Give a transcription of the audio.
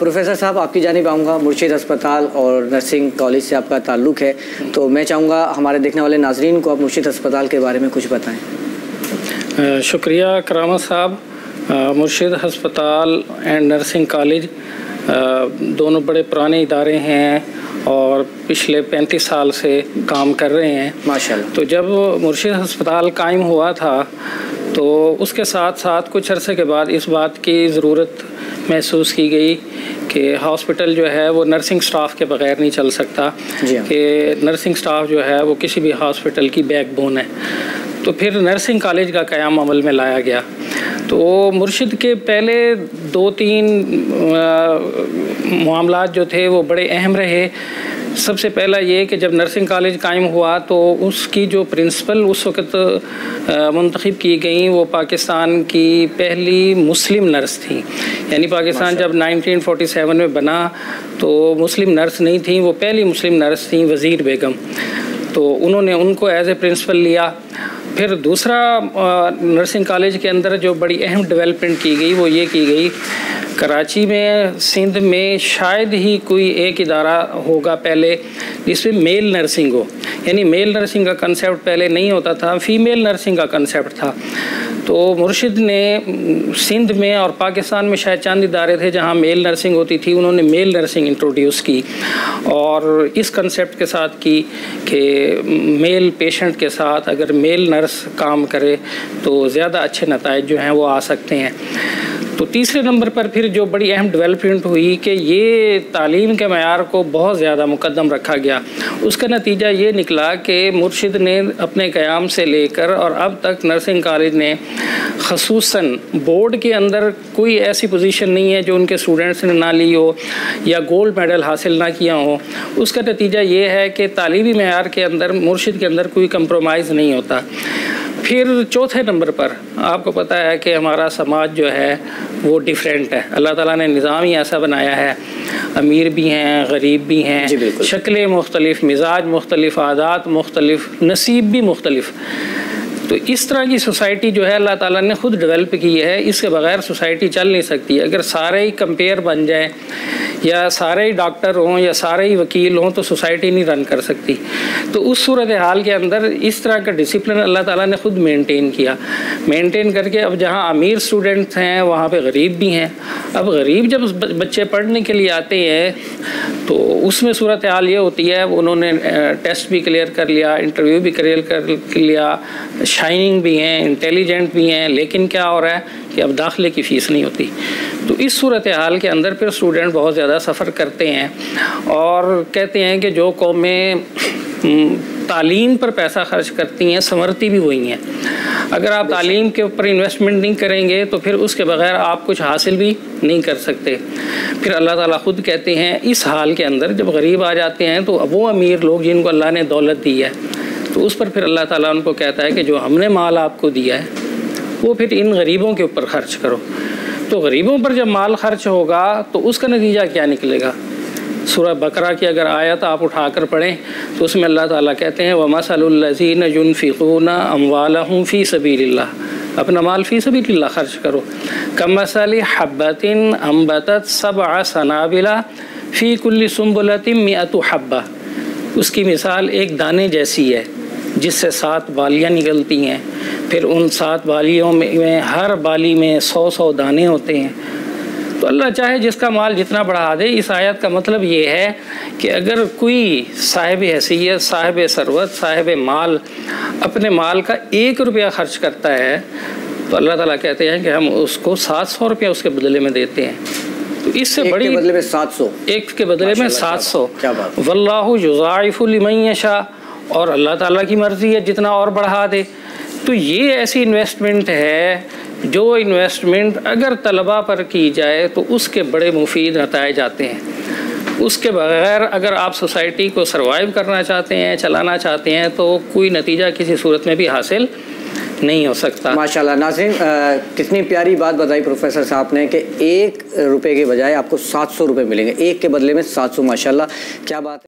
Professor साहब, आपकी जानिब आऊँगा। मुर्शिद हस्पताल और नर्सिंग कॉलेज से आपका ताल्लुक़ है, तो मैं चाहूँगा हमारे देखने वाले नाजरीन को आप मुर्शिद हस्पताल के बारे में कुछ बताएँ। शुक्रिया करामत साहब। मुर्शिद हस्पताल एंड नर्सिंग कॉलेज दोनों बड़े पुराने इदारे हैं और पिछले 35 साल से काम कर रहे हैं माशाल्लाह। तो जब मुर्शिद हस्पताल कायम हुआ था तो उसके साथ साथ कुछ अरसे के बाद इस बात की ज़रूरत महसूस की गई कि हॉस्पिटल जो है वो नर्सिंग स्टाफ के बग़ैर नहीं चल सकता, कि नर्सिंग स्टाफ जो है वो किसी भी हॉस्पिटल की बैकबोन है। तो फिर नर्सिंग कॉलेज का क़याम अमल में लाया गया। तो मुर्शिद के पहले 2-3 मामलात जो थे वो बड़े अहम रहे। सबसे पहला ये कि जब नर्सिंग कॉलेज कायम हुआ तो उसकी जो प्रिंसिपल उस वक़्त मुंतखब की गई वो पाकिस्तान की पहली मुस्लिम नर्स थी। यानी पाकिस्तान जब 1947 में बना तो मुस्लिम नर्स नहीं थी, वो पहली मुस्लिम नर्स थी, वज़ीर बेगम। तो उन्होंने उनको एज ए प्रिंसिपल लिया। फिर दूसरा नर्सिंग कॉलेज के अंदर जो बड़ी अहम डेवलपमेंट की गई वो ये की गई, कराची में, सिंध में शायद ही कोई एक इदारा होगा पहले जिसमें मेल नर्सिंग हो। यानी मेल नर्सिंग का कंसेप्ट पहले नहीं होता था, फीमेल नर्सिंग का कंसेप्ट था। तो मुर्शिद ने सिंध में और पाकिस्तान में शायद चंद इदारे थे जहाँ मेल नर्सिंग होती थी, उन्होंने मेल नर्सिंग इंट्रोड्यूस की और इस कंसेप्ट के साथ की कि मेल पेशेंट के साथ अगर मेल नर्स काम करे तो ज़्यादा अच्छे नताइज जो हैं वो आ सकते हैं। तो तीसरे नंबर पर फिर जो बड़ी अहम डेवलपमेंट हुई कि ये तालीम के मयार को बहुत ज़्यादा मुकद्दम रखा गया। उसका नतीजा ये निकला कि मुर्शिद ने अपने क़याम से लेकर और अब तक नर्सिंग कॉलेज ने ख़ुसूसन बोर्ड के अंदर कोई ऐसी पोजीशन नहीं है जो उनके स्टूडेंट्स ने ना ली हो या गोल्ड मेडल हासिल ना किया हो। उसका नतीजा ये है कि तालीमी मयार के अंदर मुर्शिद के अंदर कोई कंप्रोमाइज़ नहीं होता। फिर चौथे नंबर पर आपको पता है कि हमारा समाज जो है वो डिफरेंट है। अल्लाह ताला ने निज़ाम ही ऐसा बनाया है, अमीर भी हैं, गरीब भी हैं, शक्लें मुख्तलिफ, मिजाज मुख्तलिफ, आदात मुख्तलिफ, नसीब भी मुख्तलिफ। तो इस तरह की सोसाइटी जो है अल्लाह ताला ने ख़ुद डेवलप की है, इसके बग़ैर सोसाइटी चल नहीं सकती। अगर सारे ही कंपेयर बन जाएं या सारे ही डॉक्टर हों या सारे ही वकील हों तो सोसाइटी नहीं रन कर सकती। तो उस सूरत हाल के अंदर इस तरह का डिसिप्लिन अल्लाह ताला ने ख़ुद मेंटेन किया। मेंटेन करके अब जहाँ अमीर स्टूडेंट्स हैं वहाँ पे गरीब भी हैं। अब गरीब जब बच्चे पढ़ने के लिए आते हैं तो उसमें सूरत हाल ये होती है, उन्होंने टेस्ट भी क्लियर कर लिया, इंटरव्यू भी क्लियर कर लिया, शाइनिंग भी हैं, इंटेलिजेंट भी हैं, लेकिन क्या हो रहा है कि अब दाखिले की फ़ीस नहीं होती। तो इस सूरत हाल के अंदर फिर स्टूडेंट बहुत ज़्यादा सफ़र करते हैं और कहते हैं कि जो कौमें तालीम पर पैसा खर्च करती हैं संवरती भी वही हैं। अगर आप तालीम के ऊपर इन्वेस्टमेंट नहीं करेंगे तो फिर उसके बग़ैर आप कुछ हासिल भी नहीं कर सकते। फिर अल्लाह ताला ख़ुद कहते हैं इस हाल के अंदर जब गरीब आ जाते हैं तो वो अमीर लोग जिनको अल्लाह ने दौलत दी है तो उस पर फिर अल्लाह ताला उनको कहता है कि जो हमने माल आपको दिया है वो फिर इन गरीबों के ऊपर ख़र्च करो। तो गरीबों पर जब माल खर्च होगा तो उसका नतीजा क्या निकलेगा? सूरह बकरा की अगर आयत आप उठाकर पढ़ें तो उसमें अल्लाह ताला कहते हैं वमसलुल्लज़ीना युनफ़िक़ूना अम्वालहुम फ़ी सबीलिल्लाह, अपना माल फ़ी सबीलिल्लाह खर्च करो। कमसली हब्बतिन अम्बतत सबअ सनाबिला फ़ी कुल्ली सुम्बुलतिन मिअतु हब्बा, उसकी मिसाल एक दाने जैसी है जिससे 7 बालियाँ निकलती हैं, फिर उन 7 बालियों में हर बाली में 100-100 दाने होते हैं। तो अल्लाह चाहे जिसका माल जितना बढ़ा दे। इस आयत का मतलब ये है कि अगर कोई साहिब हैसियत, साहिब सरवत, साहिब माल अपने माल का 1 रुपया खर्च करता है तो अल्लाह ताला कहते हैं कि हम उसको 700 रुपया उसके बदले में देते हैं। तो इससे बड़ी के बदले में 700, एक के बदले में 700। वल्लाहु युज़ाइफु लिमन यशा, और अल्लाह ताला की मर्ज़ी है जितना और बढ़ा दे। तो ये ऐसी इन्वेस्टमेंट है जो इन्वेस्टमेंट अगर तलबा पर की जाए तो उसके बड़े मुफीद नताइज आते हैं। उसके बगैर अगर आप सोसाइटी को सर्वाइव करना चाहते हैं, चलाना चाहते हैं तो कोई नतीजा किसी सूरत में भी हासिल नहीं हो सकता। माशाल्लाह। नाज़रीन, कितनी प्यारी बात बताई प्रोफेसर साहब ने कि 1 रुपये के बजाय आपको 700 रुपये मिलेंगे, 1 के बदले में 700। माशाल्लाह, क्या बात है।